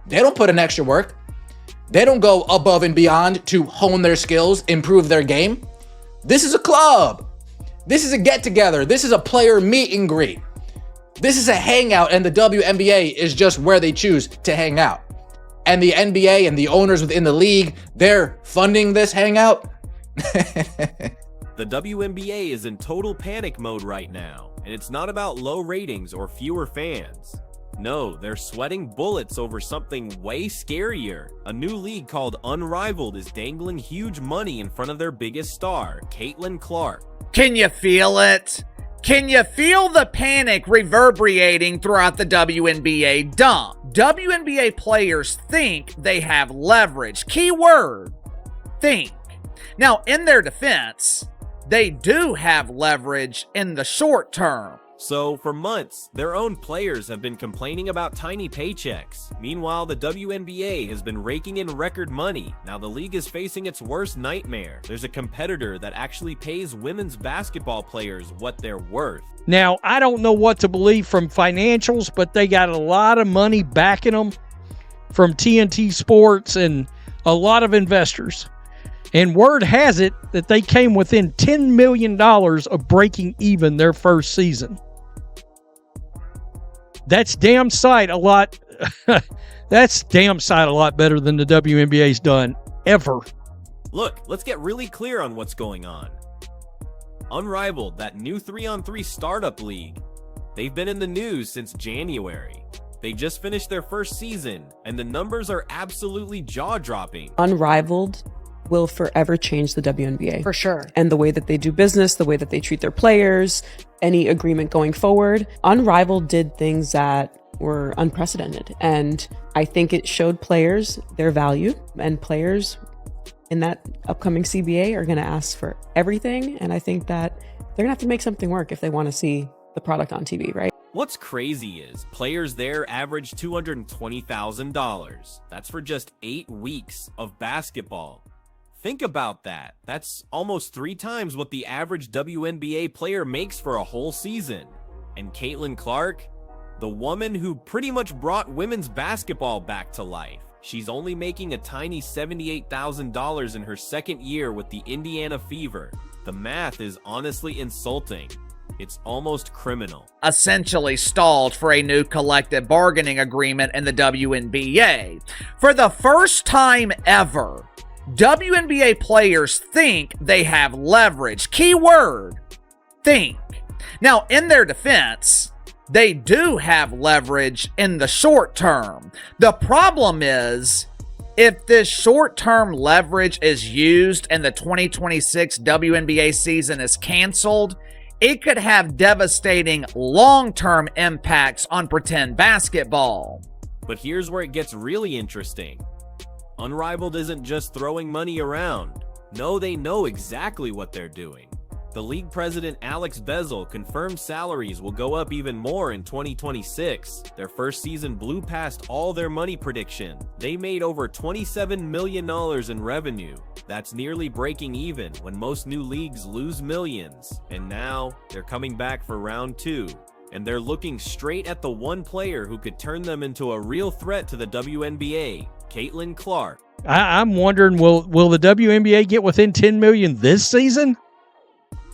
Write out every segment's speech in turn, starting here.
They don't put in extra work. They don't go above and beyond to hone their skills, improve their game. This is a club. This is a get-together. This is a player meet and greet. This is a hangout, and the WNBA is just where they choose to hang out. And the NBA and the owners within the league, they're funding this hangout. The WNBA is in total panic mode right now, and it's not about low ratings or fewer fans. No, they're sweating bullets over something way scarier. A new league called Unrivaled is dangling huge money in front of their biggest star, Caitlin Clark. Can you feel it? Can you feel the panic reverberating throughout the WNBA dump? WNBA players think they have leverage. Key word, think. Now, in their defense, they do have leverage in the short term. So, for months, their own players have been complaining about tiny paychecks. Meanwhile, the WNBA has been raking in record money. Now the league is facing its worst nightmare. There's a competitor that actually pays women's basketball players what they're worth. Now, I don't know what to believe from financials, but they got a lot of money backing them from TNT Sports and a lot of investors. And word has it that they came within $10 million of breaking even their first season. That's damn sight a lot. That's damn sight a lot better than the WNBA's done ever. Look, let's get really clear on what's going on. Unrivaled, that new 3-on-3 startup league, they've been in the news since January. They just finished their first season, and the numbers are absolutely jaw-dropping. Unrivaled will forever change the WNBA. For sure. And the way that they do business, the way that they treat their players, any agreement going forward. Unrivaled did things that were unprecedented. And I think it showed players their value, and players in that upcoming CBA are going to ask for everything. And I think that they're going to have to make something work if they want to see the product on TV, right? What's crazy is players there average $220,000. That's for just 8 weeks of basketball. Think about that. That's almost 3 times what the average WNBA player makes for a whole season. And Caitlin Clark, the woman who pretty much brought women's basketball back to life, she's only making a tiny $78,000 in her second year with the Indiana Fever. The math is honestly insulting. It's almost criminal. Essentially stalled for a new collective bargaining agreement in the WNBA. For the first time ever, WNBA players think they have leverage. Key word, think. Now, in their defense, they do have leverage in the short term. The problem is, if this short-term leverage is used and the 2026 WNBA season is canceled, it could have devastating long-term impacts on pretend basketball. But here's where it gets really interesting. Unrivaled isn't just throwing money around. No, they know exactly what they're doing. The league president Alex Bezel confirmed salaries will go up even more in 2026. Their first season blew past all their money prediction. They made over $27 million in revenue. That's nearly breaking even when most new leagues lose millions. And now they're coming back for round 2. And they're looking straight at the one player who could turn them into a real threat to the WNBA, Caitlin Clark. I'm wondering, will the WNBA get within $10 million this season?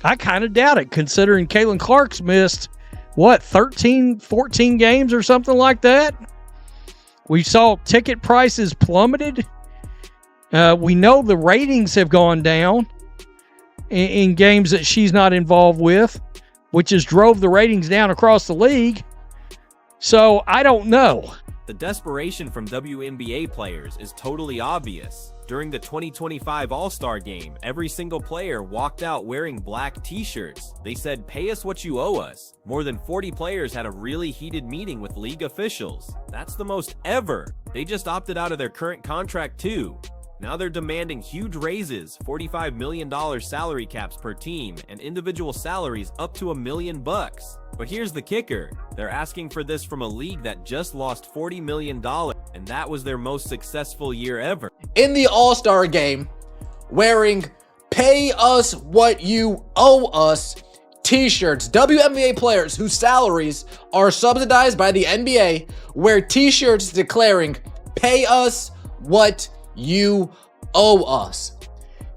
I kind of doubt it, considering Caitlin Clark's missed, 13, 14 games or something like that? We saw ticket prices plummeted. We know the ratings have gone down in games that she's not involved with, which has drove the ratings down across the league. So I don't know. The desperation from WNBA players is totally obvious. During the 2025 All-Star Game, every single player walked out wearing black t-shirts. They said, "Pay us what you owe us." More than 40 players had a really heated meeting with league officials. That's the most ever. They just opted out of their current contract too. Now they're demanding huge raises, $45 million salary caps per team, and individual salaries up to $1 million. But here's the kicker. They're asking for this from a league that just lost $40 million, and that was their most successful year ever. In the All-Star Game, wearing "Pay us what you owe us" t-shirts. WNBA players whose salaries are subsidized by the NBA wear t-shirts declaring Pay us what you owe us.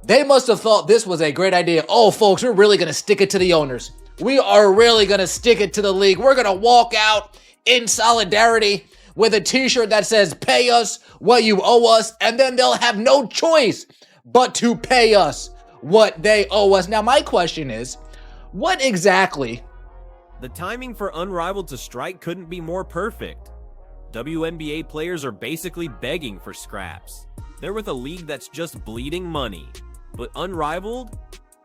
They must have thought this was a great idea. Oh, folks, we're really going to stick it to the owners. We are really going to stick it to the league. We're going to walk out in solidarity with a t-shirt that says, pay us what you owe us, and then they'll have no choice but to pay us what they owe us. Now, my question is, what exactly? The timing for Unrivaled to strike couldn't be more perfect. WNBA players are basically begging for scraps. They're with a league that's just bleeding money. But Unrivaled,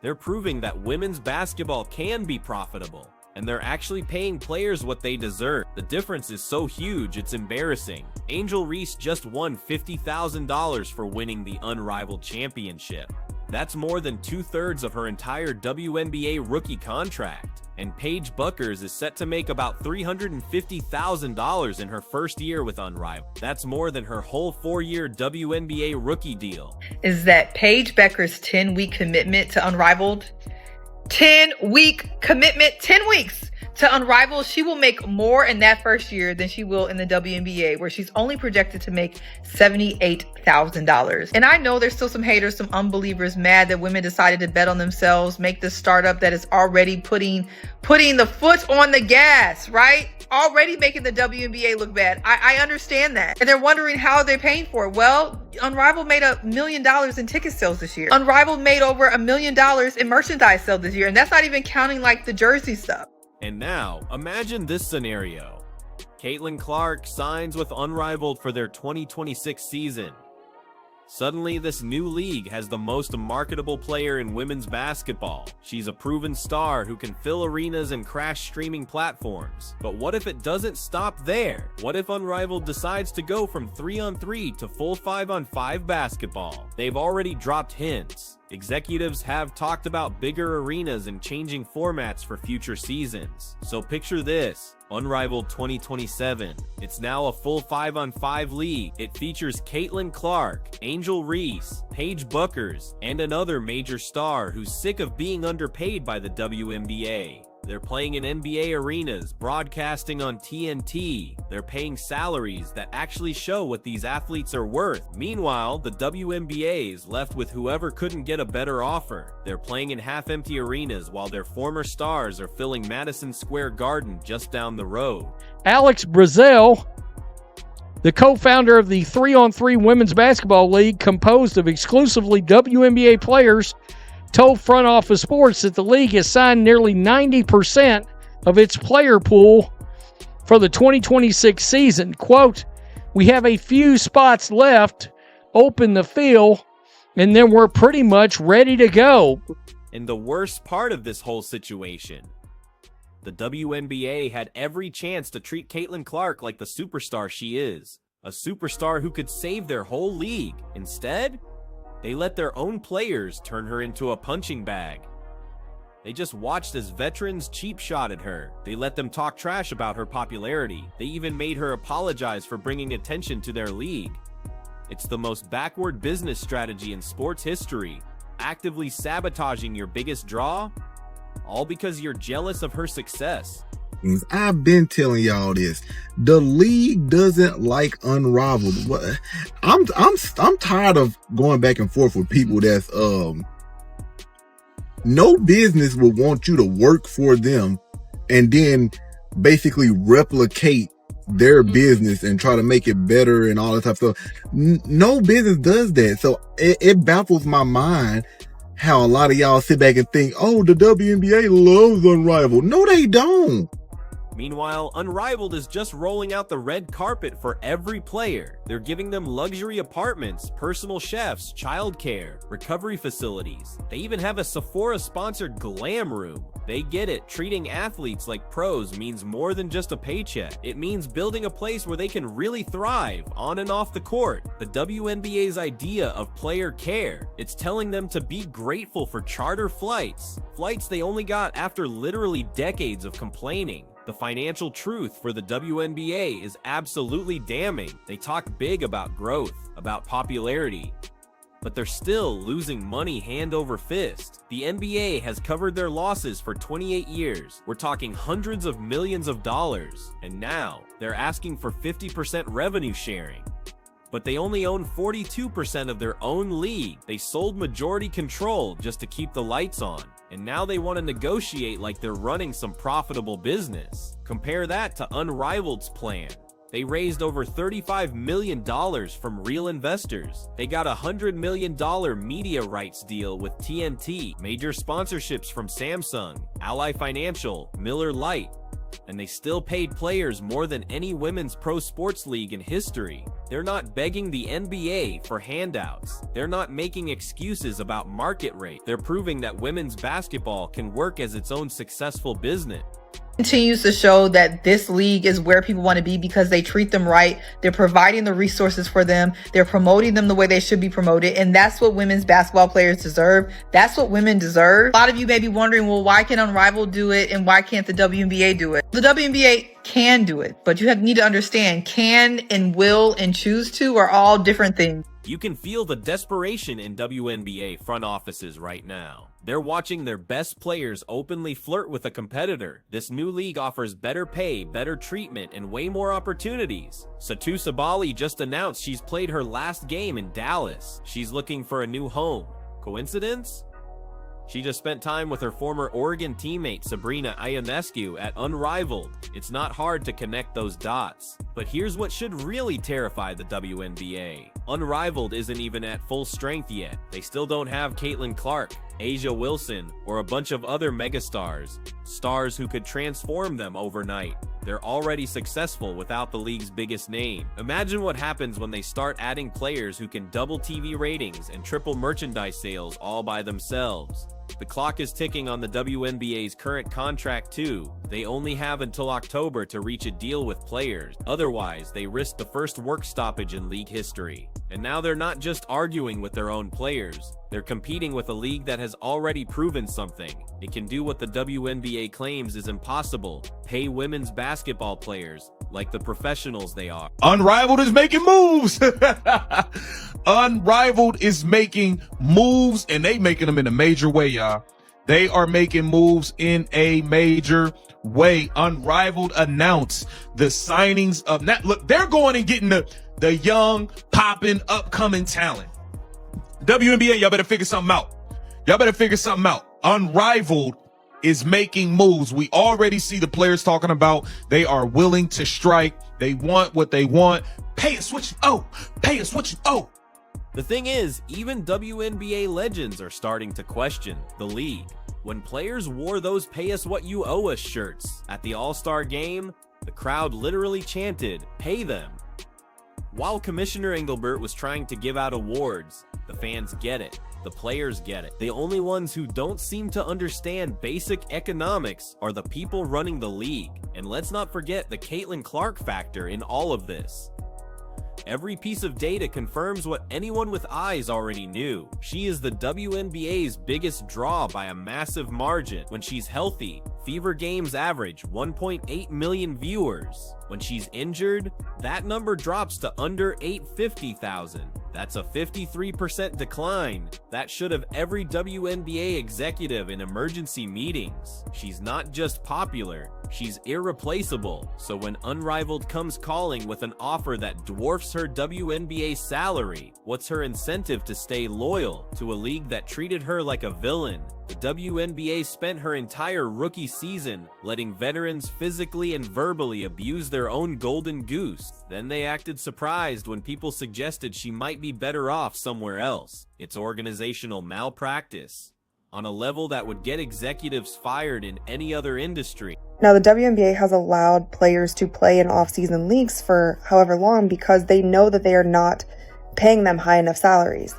they're proving that women's basketball can be profitable, and they're actually paying players what they deserve. The difference is so huge, it's embarrassing. Angel Reese just won $50,000 for winning the Unrivaled championship. That's more than 2/3 of her entire WNBA rookie contract. And Paige Buckers is set to make about $350,000 in her first year with Unrivaled. That's more than her whole 4-year WNBA rookie deal. Is that Paige Buckers' 10-week commitment to Unrivaled? 10-week commitment, 10 weeks to Unrivaled. She will make more in that first year than she will in the WNBA, where she's only projected to make $78,000. And I know there's still some haters, some unbelievers mad that women decided to bet on themselves, make this startup that is already putting the foot on the gas, right? Already making the WNBA look bad. I understand that. And they're wondering how they're paying for it. Well, Unrivaled made $1 million in ticket sales this year. Unrivaled made over $1 million in merchandise sales this year. And that's not even counting like the jersey stuff. And now, imagine this scenario. Caitlin Clark signs with Unrivaled for their 2026 season. Suddenly, this new league has the most marketable player in women's basketball. She's a proven star who can fill arenas and crash streaming platforms. But what if it doesn't stop there? What if Unrivaled decides to go from 3-on-3 to full 5-on-5 basketball? They've already dropped hints. Executives have talked about bigger arenas and changing formats for future seasons. So picture this. Unrivaled 2027. It's now a full 5-on-5 league. It features Caitlin Clark, Angel Reese, Paige Buckers, and another major star who's sick of being underpaid by the WNBA. They're playing in NBA arenas, broadcasting on TNT. They're paying salaries that actually show what these athletes are worth. Meanwhile, the WNBA is left with whoever couldn't get a better offer. They're playing in half-empty arenas while their former stars are filling Madison Square Garden just down the road. Alex Brazel, the co-founder of the 3-on-3 Women's Basketball League, composed of exclusively WNBA players, told Front Office Sports that the league has signed nearly 90% of its player pool for the 2026 season. Quote, "We have a few spots left open to fill, and then we're pretty much ready to go." And the worst part of this whole situation, the WNBA had every chance to treat Caitlin Clark like the superstar she is, a superstar who could save their whole league. Instead, they let their own players turn her into a punching bag. They just watched as veterans cheap shot at her. They let them talk trash about her popularity. They even made her apologize for bringing attention to their league. It's the most backward business strategy in sports history, actively sabotaging your biggest draw, all because you're jealous of her success. I've been telling y'all this. The league doesn't like Unrivaled. I'm tired of going back and forth with people that's no business would want you to work for them and then basically replicate their business and try to make it better and all that type of stuff. No business does that. So it baffles my mind how a lot of y'all sit back and think, oh, the WNBA loves Unrivaled. No, they don't. Meanwhile, Unrivaled is just rolling out the red carpet for every player. They're giving them luxury apartments, personal chefs, childcare, recovery facilities. They even have a Sephora-sponsored glam room. They get it. Treating athletes like pros means more than just a paycheck. It means building a place where they can really thrive on and off the court. The WNBA's idea of player care. It's telling them to be grateful for charter flights. Flights they only got after literally decades of complaining. The financial truth for the WNBA is absolutely damning. They talk big about growth, about popularity, but they're still losing money hand over fist. The NBA has covered their losses for 28 years. We're talking hundreds of millions of dollars, and now they're asking for 50% revenue sharing. But they only own 42% of their own league. They sold majority control just to keep the lights on. And now they want to negotiate like they're running some profitable business. Compare that to Unrivaled's plan. They raised over $35 million from real investors. They got a $100 million media rights deal with TNT, major sponsorships from Samsung, Ally Financial, Miller Lite, and they still paid players more than any women's pro sports league in history. They're not begging the NBA for handouts. They're not making excuses about market rate. They're proving that women's basketball can work as its own successful business. Continues to show that this league is where people want to be because they treat them right. They're providing the resources for them. They're promoting them the way they should be promoted. And that's what women's basketball players deserve. That's what women deserve. A lot of you may be wondering, well, why can Unrivaled do it and why can't the WNBA do it? The WNBA can do it, but you need to understand can and will and choose to are all different things. You can feel the desperation in WNBA front offices right now. They're watching their best players openly flirt with a competitor. This new league offers better pay, better treatment, and way more opportunities. Satou Sabally just announced she's played her last game in Dallas. She's looking for a new home. Coincidence? She just spent time with her former Oregon teammate Sabrina Ionescu at Unrivaled. It's not hard to connect those dots. But here's what should really terrify the WNBA. Unrivaled isn't even at full strength yet. They still don't have Caitlin Clark, Asia Wilson, or a bunch of other megastars. Stars who could transform them overnight. They're already successful without the league's biggest name. Imagine what happens when they start adding players who can double TV ratings and triple merchandise sales all by themselves. The clock is ticking on the WNBA's current contract too. They only have until October to reach a deal with players. Otherwise, they risk the first work stoppage in league history. And now they're not just arguing with their own players. They're competing with a league that has already proven something. It can do what the WNBA claims is impossible: pay women's basketball players like the professionals they are. Unrivaled is making moves. Unrivaled is making moves, and they making them in a major way, y'all. They are making moves in a major way. Unrivaled announced the signings of that. Look, they're going and getting the young, popping, upcoming talent. WNBA, y'all better figure something out. Y'all better figure something out. Unrivaled is making moves. We already see the players talking about they are willing to strike. They want what they want. Pay us what you owe. Pay us what you owe. The thing is, even WNBA legends are starting to question the league. When players wore those "pay us what you owe us" shirts at the All-Star game, the crowd literally chanted, "Pay them." While Commissioner Engelbert was trying to give out awards, the fans get it. The players get it. The only ones who don't seem to understand basic economics are the people running the league. And let's not forget the Caitlin Clark factor in all of this. Every piece of data confirms what anyone with eyes already knew. She is the WNBA's biggest draw by a massive margin. When she's healthy, Fever games average 1.8 million viewers. When she's injured, that number drops to under 850,000. That's a 53% decline. That should have every WNBA executive in emergency meetings. She's not just popular, she's irreplaceable. So when Unrivaled comes calling with an offer that dwarfs her WNBA salary, what's her incentive to stay loyal to a league that treated her like a villain? The WNBA spent her entire rookie season letting veterans physically and verbally abuse their own golden goose. Then they acted surprised when people suggested she might be better off somewhere else. It's organizational malpractice on a level that would get executives fired in any other industry. Now, the WNBA has allowed players to play in off-season leagues for however long because they know that they are not paying them high enough salaries.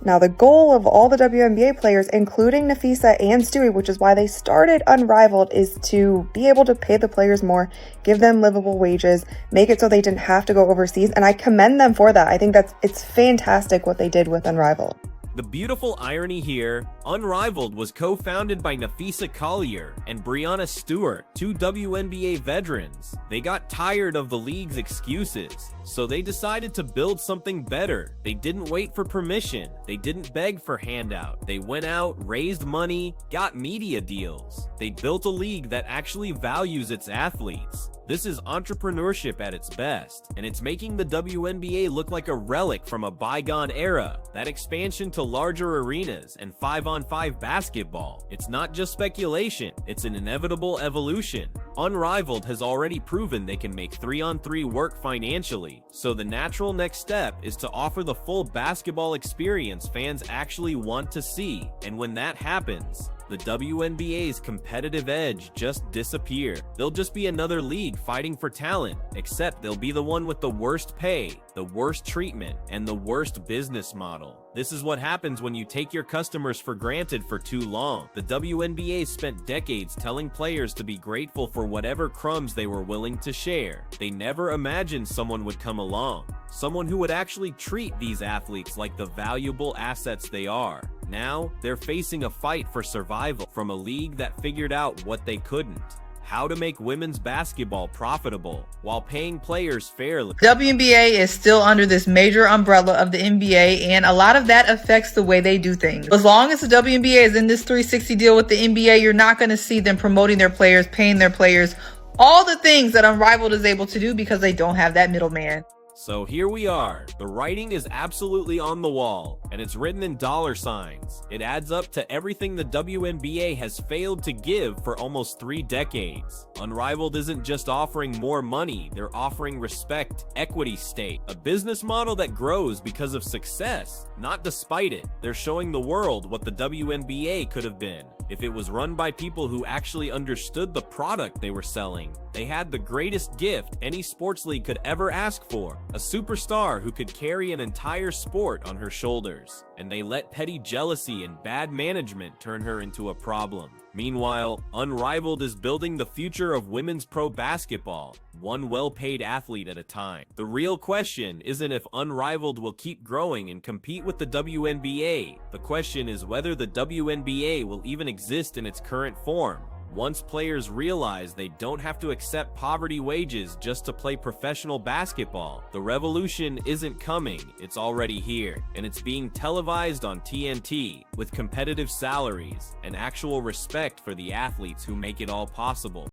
Now, the goal of all the WNBA players, including Nafisa and Stewie, which is why they started Unrivaled, is to be able to pay the players more, give them livable wages, make it so they didn't have to go overseas. And I commend them for that. I think it's fantastic what they did with Unrivaled. The beautiful irony here, Unrivaled was co-founded by Nafisa Collier and Brianna Stewart, two WNBA veterans. They got tired of the league's excuses, So they decided to build something better. They didn't wait for permission. They didn't beg for handout. They went out, raised money, got media deals. They built a league that actually values its athletes. This is entrepreneurship at its best, and it's making the WNBA look like a relic from a bygone era. That expansion to larger arenas and 5-on-5 basketball, it's not just speculation, it's an inevitable evolution. Unrivaled has already proven they can make 3-on-3 work financially, so the natural next step is to offer the full basketball experience fans actually want to see, and when that happens, the WNBA's competitive edge just disappear. They'll just be another league fighting for talent, except they'll be the one with the worst pay, the worst treatment, and the worst business model. This is what happens when you take your customers for granted for too long. The WNBA spent decades telling players to be grateful for whatever crumbs they were willing to share. They never imagined someone would come along, someone who would actually treat these athletes like the valuable assets they are. Now, they're facing a fight for survival from a league that figured out what they couldn't: how to make women's basketball profitable while paying players fairly. WNBA is still under this major umbrella of the NBA, and a lot of that affects the way they do things. As long as the WNBA is in this 360 deal with the NBA, you're not going to see them promoting their players, paying their players, all the things that Unrivaled is able to do because they don't have that middleman. So here we are. The writing is absolutely on the wall, and it's written in dollar signs. It adds up to everything the WNBA has failed to give for almost 3 decades. Unrivaled isn't just offering more money, they're offering respect, equity stake, a business model that grows because of success, not despite it. They're showing the world what the WNBA could have been if it was run by people who actually understood the product they were selling. They had the greatest gift any sports league could ever ask for: a superstar who could carry an entire sport on her shoulders. And they let petty jealousy and bad management turn her into a problem. Meanwhile, Unrivaled is building the future of women's pro basketball, one well-paid athlete at a time. The real question isn't if Unrivaled will keep growing and compete with the WNBA. The question is whether the WNBA will even exist in its current form. Once players realize they don't have to accept poverty wages just to play professional basketball, the revolution isn't coming, it's already here, and it's being televised on TNT, with competitive salaries and actual respect for the athletes who make it all possible.